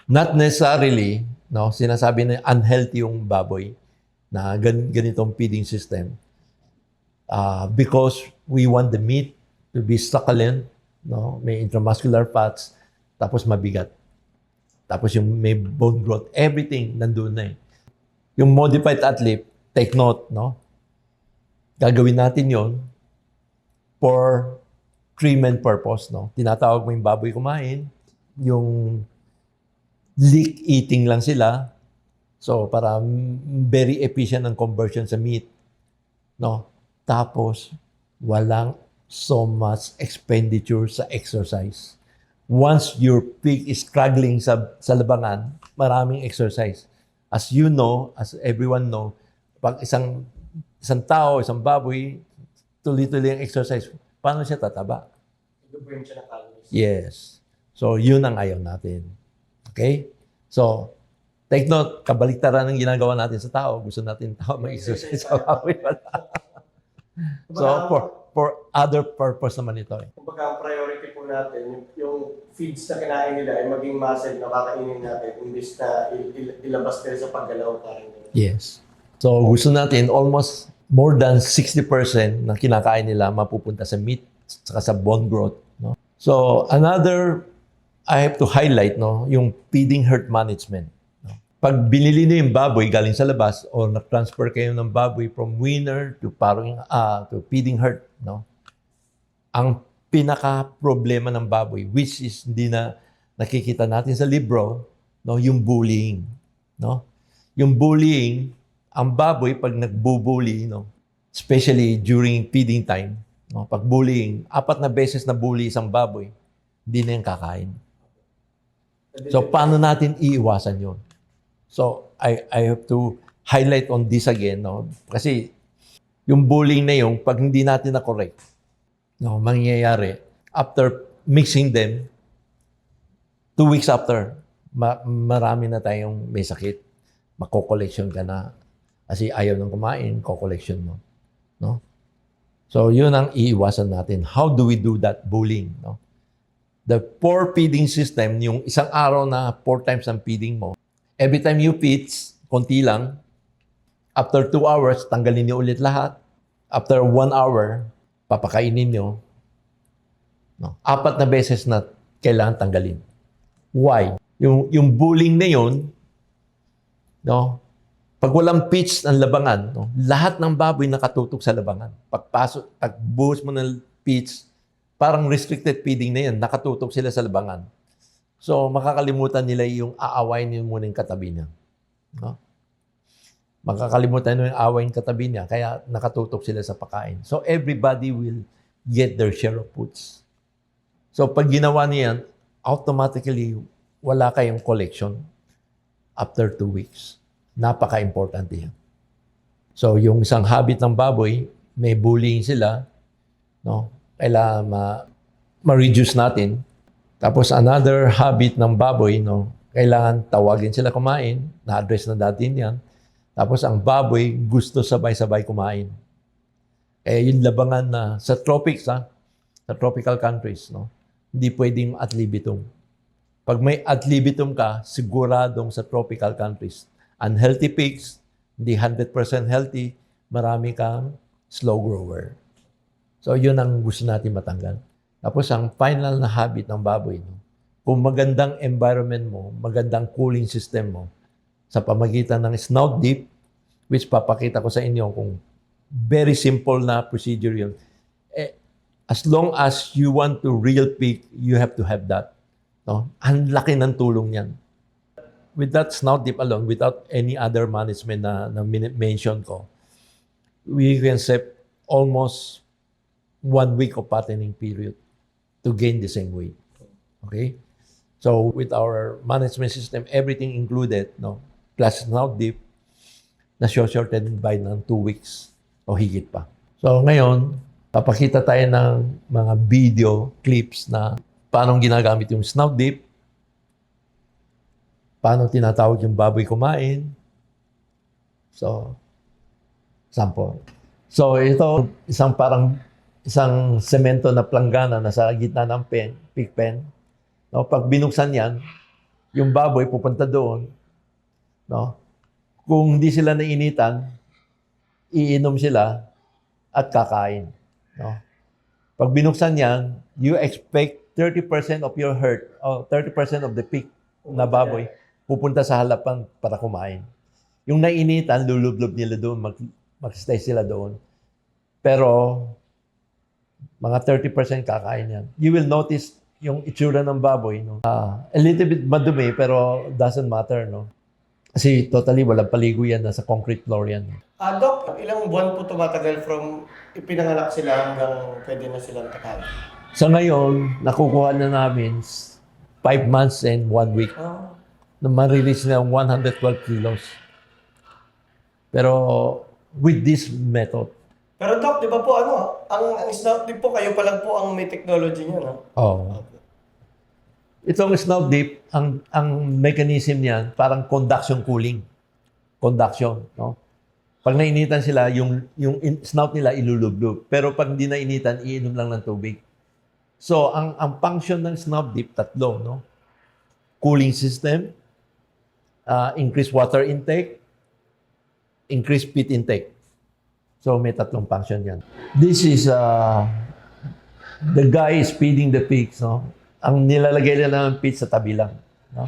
S2: Not necessarily, no, sinasabi na unhealthy yung baboy na ganitong feeding system. Because we want the meat to be succulent, no, may intramuscular fats, tapos mabigat. Tapos yung may bone growth, everything nandun na eh. Yung modified at-lip, take note, no? Gagawin natin yon for treatment purpose, no? Tinatawag mo yung baboy kumain, yung leak eating lang sila. So, para very efficient ang conversion sa meat, no? Tapos, walang so much expenditure sa exercise. Once your pig is struggling sa labangan, maraming exercise. As you know, as everyone know, pag isang tao, isang baboy, tuloy-tuloy ang exercise, paano siya tataba?
S1: Nag-burn siya ng calories.
S2: Yes. So, yun ang ayaw natin. Okay? So, take note, kabaliktaran ng ginagawa natin sa tao. Gusto natin tao mag-exercise sa baboy. So, for other purpose naman ito.
S1: Kumbaga, ang priority po natin, yung feeds na kinain nila ay maging muscle na kakainin natin imbis na ilabas nila sa paggalaw parang ganun.
S2: Yes. So, gusto natin almost more than 60% na kinakain nila mapupunta sa meat saka sa bone growth. No? So, another I have to highlight, no, yung feeding herd management. No? Pag binili niyo yung baboy galing sa labas o na-transfer kayo ng baboy from winner to to feeding herd, no? Ang pinaka-problema ng baboy, which is hindi na nakikita natin sa libro, no, yung bullying. No? Yung bullying, ang baboy, pag nagbubully, no, especially during feeding time, no, pag bullying, 4 na beses na bully isang baboy, hindi na yan kakain. So, paano natin iiwasan yun? So, I have to highlight on this again, no? Kasi, yung bullying na yun, pag hindi natin na-correct, no, mangyayari, after mixing them, 2 weeks after, marami na tayong may sakit. Mako-collection ka na. Kasi ayaw nang kumain, ko-collection mo. No? So, yun ang iiwasan natin. How do we do that bullying? No? The 4 feeding system, yung isang araw na 4 times ang feeding mo, every time you feed, konti lang, after 2 hours, tanggalin niyo ulit lahat. After 1 hour, papakainin nyo. No? 4 na beses na kailangan tanggalin. Why? Yung bullying na yun, no? Pag walang pitch ng labangan, no? Lahat ng baboy nakatutok sa labangan. Pagbuhos mo ng pitch, parang restricted feeding na yan, nakatutok sila sa labangan. So, makakalimutan nila yung aawayin nyo muna yung katabi niya. No? Makakalimutan nyo yung aawayin katabi niya, kaya nakatutok sila sa pagkain. So, everybody will get their share of foods. So, pag ginawa niyan, automatically, wala kayong collection after 2 weeks. Napaka-importante yan. So, yung isang habit ng baboy, may bullying sila, no? Kailangan ma-reduce natin. Tapos, another habit ng baboy, no? Kailangan tawagin sila kumain. Na-address na dati yan. Tapos, ang baboy gusto sabay-sabay kumain. Kaya yung labangan na sa tropics, sa tropical countries, no? Hindi pwedeng ad libitum. Pag may ad libitum ka, siguradong sa tropical countries. Unhealthy pigs, hindi 100% healthy, marami kang slow grower. So, yun ang gusto natin matanggal. Tapos, ang final na habit ng baboy, no? Kung magandang environment mo, magandang cooling system mo, sa pamagitan ng snout dip, which papakita ko sa inyo kung very simple na procedure yun. As long as you want to real pig, you have to have that. No? Ang laki ng tulong yan. With that snout dip alone, without any other management na mention ko, we can save almost 1 week of fattening period to gain the same weight. Okay? So, with our management system, everything included, no, plus snout dip, na-shortened by ng 2 weeks o higit pa. So, ngayon, papakita tayo ng mga video clips na paano ginagamit yung snout dip, paano tinatawag yung baboy kumain. So, sample. So, ito, isang semento na planggana na sa gitna ng pig pen. No, pag binuksan yan, yung baboy pupunta doon. No? Kung hindi sila nainitan, iinom sila at kakain. No? Pag binuksan yan, you expect 30% of your herd, or 30% of the pig na baboy, pupunta sa halapan para kumain. Yung nainitan, lulublob nila doon, mag-stay sila doon. Pero, mga 30% kakain yan. You will notice yung itsura ng baboy, no? A little bit madumi, pero doesn't matter, no? Kasi totally walang paligo yan, nasa concrete floor yan.
S1: Doc, ilang buwan po tumatagal from ipinanganak sila hanggang pwede na silang takal?
S2: Sa ngayon, nakukuha na namin 5 months and 1 week
S1: Oh.
S2: na ma-release na 112 kilos. Pero with this method,
S1: Pero Doc, di ba po ang snout dip po, kayo pa lang po ang may technology niya, no?
S2: Itong snout dip, ang mechanism niyan, parang conduction cooling. Conduction, no? Pag nainitan sila, yung snout nila ilulublog. Pero pag hindi nainitan, iinom lang ng tubig. So, ang function ng snout dip, tatlo, no? Cooling system, increase water intake, increase peat intake. So, may tatlong function yan. This is, the guy is feeding the pigs, no? Ang nilalagay nila ng feed sa tabi lang, no?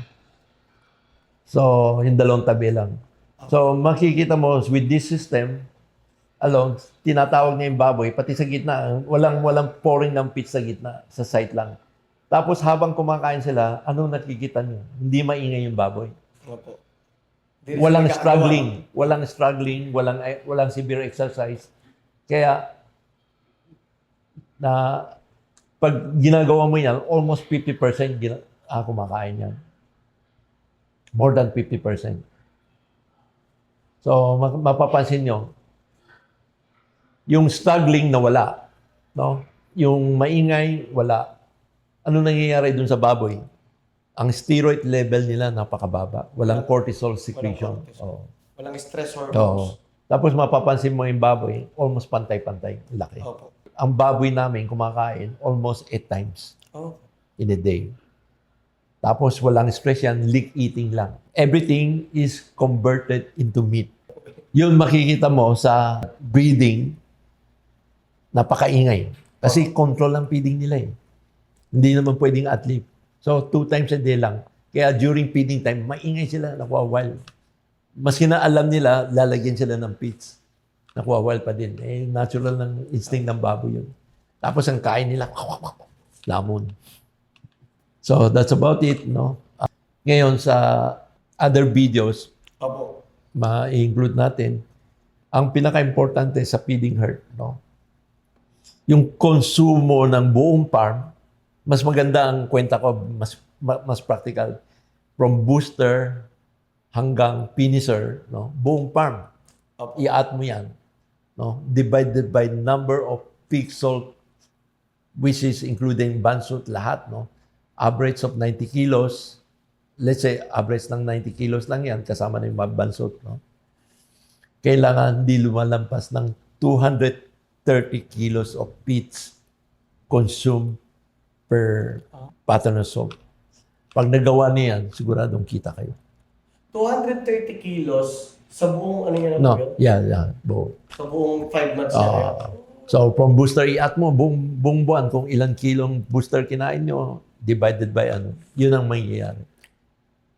S2: So, yung dalawang tabi lang. So, makikita mo with this system, alone, tinatawag niya yung baboy, pati sa gitna, walang pouring ng feed sa gitna, sa site lang. Tapos habang kumakain sila, anong nakikita niyo? Hindi maingay yung baboy.
S1: Opo.
S2: Walang struggling, walang severe exercise. Kaya na pag ginagawa mo yan, almost 50% kumakain yan. More than 50%. So mapapansin nyo, yung struggling na wala, no? Yung maingay, wala. Ano nangyayari dun sa baboy? Ang steroid level nila napakababa. Walang cortisol secretion. Oo.
S1: Walang stress
S2: Oo.
S1: hormones.
S2: Tapos mapapansin mo yung baboy, almost pantay-pantay. Laki.
S1: Opo.
S2: Ang baboy namin kumakain almost 8 times
S1: Oh.
S2: in a day. Tapos walang stress yan, leak eating lang. Everything is converted into meat. Yun makikita mo sa breeding, napakaingay. Kasi control ang feeding nila eh. Hindi naman pwedeng ad-lib. So, 2 times a day lang. Kaya during feeding time, maingay sila, nakuha-wild. Maski na alam nila, lalagyan sila ng feeds. Nakuha-wild pa din. Eh, natural ng instinct ng baboy yun. Tapos ang kain nila, lamon. So, that's about it, no? Ngayon, sa other videos,
S1: Opo.
S2: ma-include natin, ang pinaka-importante sa feeding herd, no? Yung konsumo ng buong farm, mas maganda ang kwenta ko, mas practical. From booster hanggang finisher, no? Buong farm.
S1: Opo.
S2: I-add mo yan, no? Divided by number of pig salt, which is including bansut, lahat, no? Average of 90 kilos. Let's say, average ng 90 kilos lang yan, kasama na yung mga bansut, no? Kailangan di lumalampas ng 230 kilos of feeds consumed per pattern of salt. Pag nagawa niyan, siguradong kita kayo.
S1: 230 kilos sa buong ano yan?
S2: No, yeah.
S1: Sa buong 5 months na yan.
S2: So, from booster, i-at mo, buong buwan, kung ilang kilong booster kinain nyo, divided by yun ang mangyayari.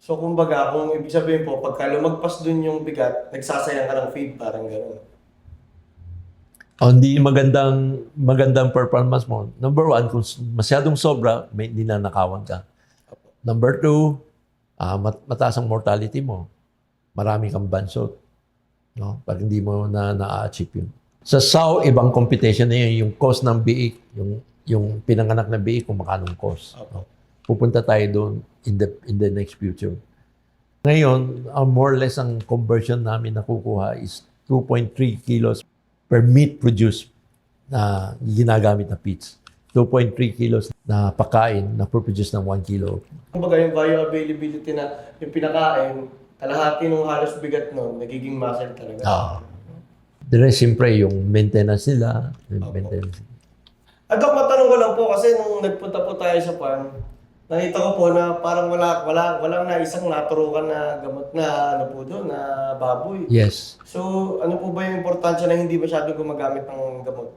S1: So, kumbaga, kung ibig sabihin po, pagka lumagpas dun yung bigat, nagsasayang ka ng feed, parang gano'n.
S2: Hindi magandang performance mo. Number 1, kung masyadong sobra, may ninanakawan ka. Number 2, mataas ang mortality mo. Marami kang bansot. No? Pag hindi mo na-achieve yun. Sa sow, ibang competition na yun. Yung cost ng biik, yung pinanganak na biik, kung makanong cost. No? Pupunta tayo doon in the next future. Ngayon, more or less ang conversion namin nakukuha is 2.3 kilos per meat produced na ginagamit na feeds. 2.3 kilos na pagkain na produce ng 1 kilo.
S1: Kumbaga, yung bioavailability na yung pinakain, kalahati ng halos bigat nun, nagiging muscle talaga.
S2: The rest, siyempre, yung maintenance nila.
S1: Dok, matanong ko lang po kasi nung nagpunta po tayo sa farm, nakita ko po na parang walang na isang naturukan na gamot na ano po doon, na baboy.
S2: Yes.
S1: So, ano po ba yung importansya na hindi masyadong gumagamit ng gamot?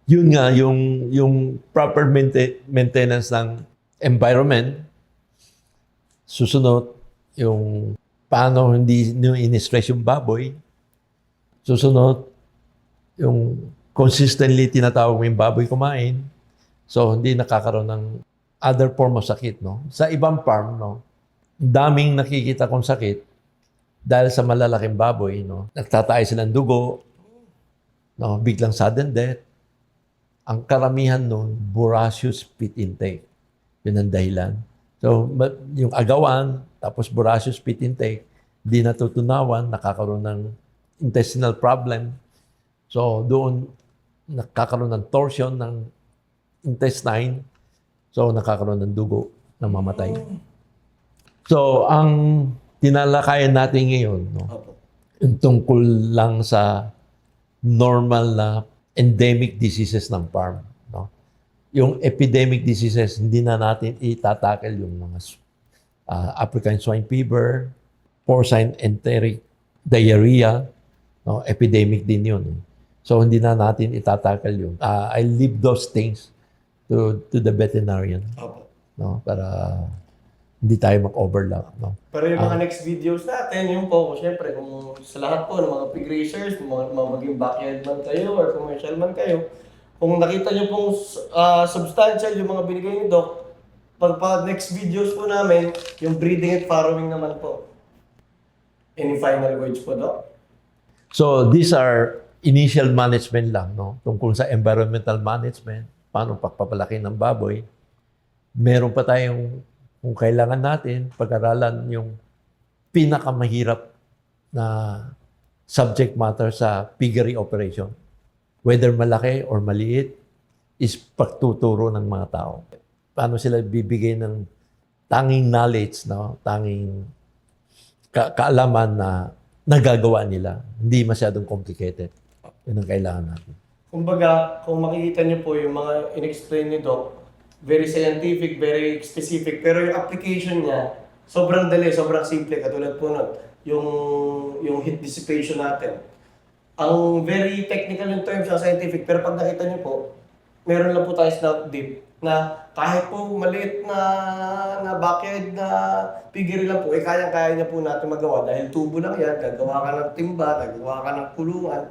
S2: Yun nga, yung proper maintenance ng environment, susunod, yung paano hindi in-stress yung baboy, susunod, yung consistently tinatawag mo yung baboy kumain, so hindi nakakaroon ng other form of sakit, no? Sa ibang farm, no, daming nakikita kong sakit, dahil sa malalaking baboy, no, nagtataay sila ng dugo, no, biglang sudden death. Ang karamihan nun, voracious feed intake. Yun ang dahilan. So, yung agawan, tapos voracious feed intake, di natutunawan, nakakaroon ng intestinal problem. So, doon nakakaroon ng torsion ng intestine. So, nakakaroon ng dugo na mamatay. So, ang tinalakayan natin ngayon, no,
S1: Opo.
S2: yung tungkol lang sa normal na endemic diseases ng farm. No? Yung epidemic diseases, hindi na natin itatakel yung mga African swine fever, porcine enteric diarrhea, no? Epidemic din yun. So, hindi na natin itatakel yun. I leave those things to the veterinarian,
S1: Opo.
S2: no? Para hindi tayo mag-overlap. No?
S1: Pero yung mga next videos natin, yung po, syempre, kung sa lahat po ng mga pig racers, maging backyard man kayo or commercial man kayo, kung nakita nyo pong substantial yung mga binigay ni Doc, pag next videos po namin, yung breeding and farrowing naman po. Any final words po, Doc?
S2: So, these are initial management lang, no? Tungkol sa environmental management, paano pagpapalaki ng baboy. Meron pa tayong, kung kailangan natin, pag-aralan yung pinakamahirap na subject matter sa piggery operation. Whether malaki or maliit, is pagtuturo ng mga tao. Paano sila bibigay ng tanging knowledge, no? Tanging kaalaman na nagagawa nila. Hindi masyadong complicated. Yun ang kailangan natin.
S1: Kumbaga, kung makikita nyo po yung mga in-explain ni Doc, very scientific, very specific, pero yung application niya, sobrang dali, sobrang simple, katulad po nun, yung heat dissipation natin. Ang very technical yung terms sa scientific, pero pag nakita nyo po, meron lang po tayo snout dip, na kahit po maliit na backyard na piggery lang po, kayang-kaya niya po natin magawa. Dahil tubo lang yan, gagawa ka ng timba, gagawa ka ng kulungan,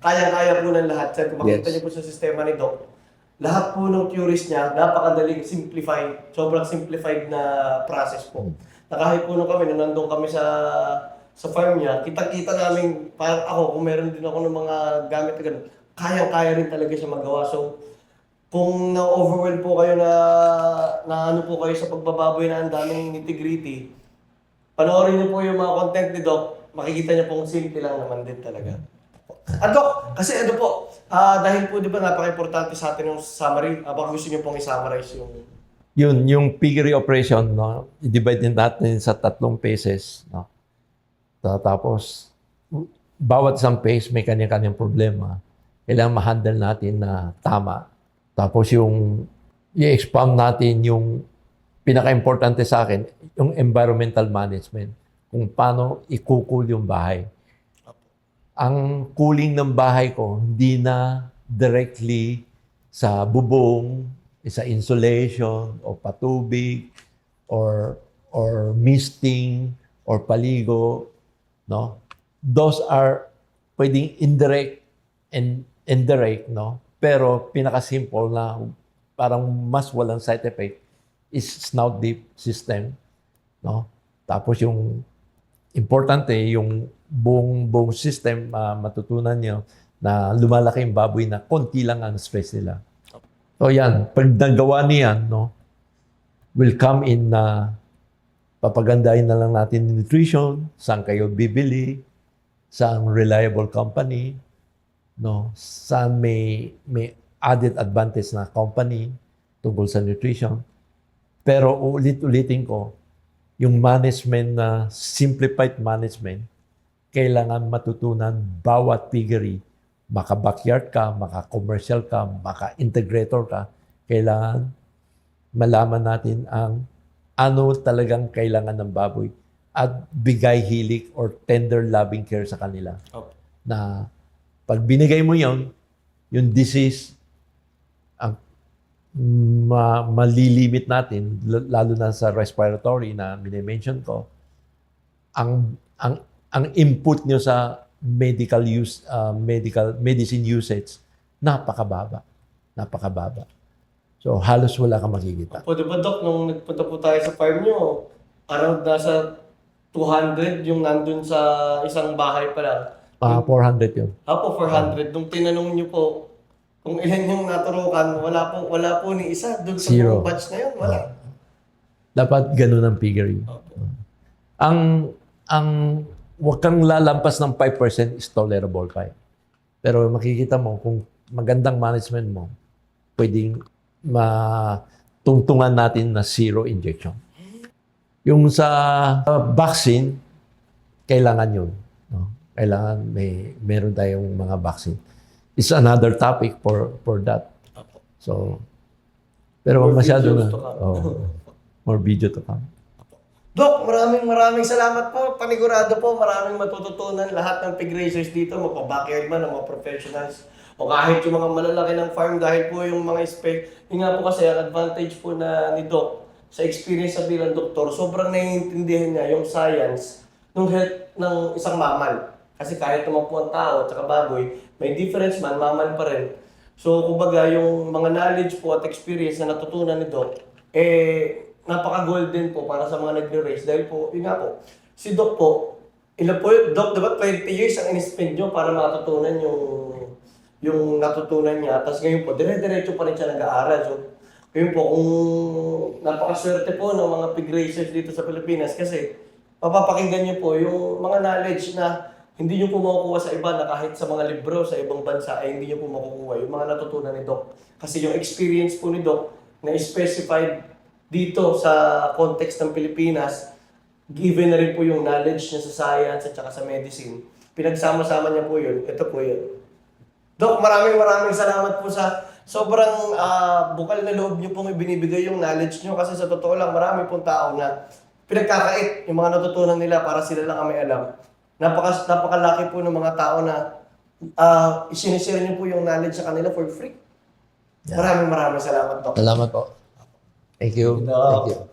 S1: kayang-kaya po ng lahat. Kung makita niyo po sa sistema ni Doc, lahat po ng theories niya, napakadaling simplified, sobrang simplified na process po. Na kahit po nung nandun kami sa farm niya, kita-kita namin, parang ako, kung meron din ako ng mga gamit na ganun, kayang-kaya rin talaga siya magawa. So, kung na-overwhelm po kayo na ano po kayo sa pagbababoy na ang daming nitty-gritty, panoorin niyo po yung mga content ni Doc, makikita niyo pong simple lang naman din talaga. Doc, kasi ano po, dahil po di ba napaka-importante sa atin yung summary, baka gusto niyo pong i-summarize yung...
S2: Yung piggery operation, no, i-divide din natin sa 3 phases. No? Tapos, bawat isang phase may kanya-kanyang problema. Kailangan ma-handle natin na tama. Tapos yung i-expound natin yung pinaka-importante sa akin, yung environmental management. Kung paano i-cool yung bahay. Ang cooling ng bahay ko, hindi na directly sa bubong, sa insulation, o patubig, or misting, or paligo. No? Those are pwedeng indirect and indirect, no? Pero pinaka-simple na parang mas walang side effect is snout dip system, no? Tapos yung importante, yung buong system, matutunan nyo na lumalaki yung baboy na konti lang ang stress nila. So yan, pag nagawa niyan, no, will come in na papagandahin na lang natin yung nutrition, saan kayo bibili, saan reliable company, no, saan may added advantage na company tungkol sa nutrition. Pero ulit-ulitin ko, yung management na simplified management, kailangan matutunan bawat piggery. Maka-backyard ka, maka-commercial ka, maka-integrator ka. Kailangan malaman natin ang ano talagang kailangan ng baboy at bigay hilik or tender loving care sa kanila.
S1: Okay.
S2: Na pag binigay mo yon, yung disease, ang malilimit natin, lalo na sa respiratory na mini-mention ko, ang input nyo sa medicine usage, napakababa. So, halos wala kang makikita.
S1: Po, di ba, Doc, nung nagpunta po tayo sa farm nyo, around nasa 200 yung nandun sa isang bahay pa lang.
S2: 400 yun.
S1: Apo, 400. Nung tinanong niyo po kung ilan yung naturukan, wala po ni isa. Doon sa
S2: Zero.
S1: buong batch na yun, wala.
S2: Dapat ganun ang figure yun. Ang wag kang lalampas ng 5% is tolerable pa eh. Pero makikita mo kung magandang management mo, pwedeng matungtungan natin na zero injection. Yung sa vaccine, kailangan yun. No? Kailangan meron tayong mga vaccine. It's another topic for that. So, pero
S1: More
S2: masyado na.
S1: videos to come.
S2: More video to come.
S1: Doc, maraming salamat po. Panigurado po, maraming matututunan lahat ng pig racers dito, magpa-backyard man, mga professionals, o kahit yung mga malalaki ng farm dahil po yung mga yun nga po kasi ang advantage po na ni Doc sa experience sa bilang doktor, sobrang naiintindihan niya yung science ng health ng isang mammal. Kasi kahit naman po ang tao at saka baboy, may difference man, mammal pa rin. So, kumbaga, yung mga knowledge po at experience na natutunan ni Doc, napaka-golden po para sa mga nagre-race. Dahil po, yun nga po, si Doc po, ilan po yun, Doc, diba 20 years ang in-spend nyo para matutunan yung natutunan niya. Tapos ngayon po, dire-diretso pa rin siya nag-aaral. So, ngayon po, kung napakaswerte po ng mga pig racers dito sa Pilipinas kasi mapapakinggan niyo po yung mga knowledge na hindi niyo po makukuha sa iba na kahit sa mga libro sa ibang bansa ay hindi niyo po makukuha yung mga natutunan ni Doc. Kasi yung experience po ni Doc na specified dito sa context ng Pilipinas, given na rin po yung knowledge niya sa science at saka sa medicine, pinagsama-sama niya po yun. Ito po yun. Doc, maraming salamat po sa sobrang bukal na loob niyo pong ibinibigay yung knowledge niyo kasi sa totoo lang, marami pong tao na pinagkakait yung mga natutunan nila para sila lang ang may alam. Napakalaki po ng mga tao na isinishare niyo po yung knowledge sa kanila for free.
S2: Yeah.
S1: Maraming salamat, Doc.
S2: Salamat po. Thank you.
S1: Doc.
S2: Thank you.